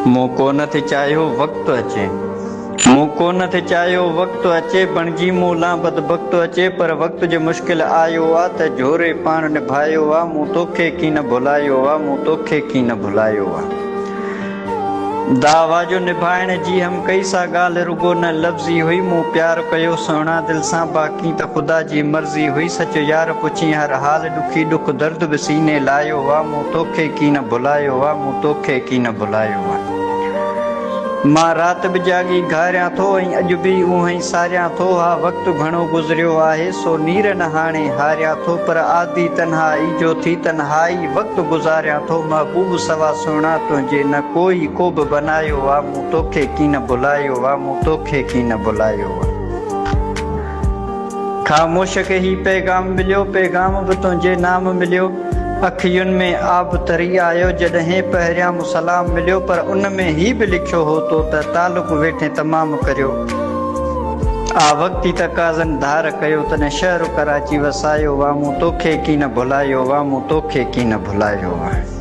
मूं कोन थे चाहियो वक़्तु अचे, मूं कोन थे चाहियो वक़्तु अचे, बणिजी मूं लां बदबख़्तु अचे, पर वक़्तु जो मुश्किल आयो आहे त जोरे पाण निभायो आहे। मूं तोखे की न भुलायो आहे, मूं तोखे की न भुलायो आहे। दावा जो निभाइण जी हम कई सा ॻाल्हि रुगो न लफ़्ज़ी हुई, मूं प्यार कयो सुहिणा दिलि सां, बाक़ी त ख़ुदा जी मर्ज़ी हुई। सच यार पुछी हर हाल, ॾुखी ॾुख दर्द बि सीने लायो आहे। मूं तोखे की न भुलायो आहे, मूं तोखे की न भुलायो आहे। मां राति बि जाॻी घारियां थो ऐं अॼु बि उहो ई सारियां थो। हा वक़्तु घणो गुज़रियो आहे, सो नीर न हाणे हारियां थो, पर आदि तन्हाई जो थी तन्हाई वक़्तु गुज़ारियां थो। महबूब सवा सुहिणा तुंहिंजे न कोई को बि बनायो आहे। मूं तोखे की न भुलायो आहे, मूं तोखे की न भुलायो आहे। ख़ामोश खे ही पैगाम मिलियो, पैगाम बि तुंहिंजे नाम मिलियो। अखियुनि में आब तरी आयो जॾहिं पहिरियां मूं सलाम मिलियो, पर उन में ही बि लिखियो हो तो त तालुक़ वेठे तमामु करियो। आ वक़्ती तकाज़नि धार कयो, तॾहिं शहर कराची वसायो आहे। मूं तोखे की न भुलायो आहे, मूं तोखे की न भुलायो आहे।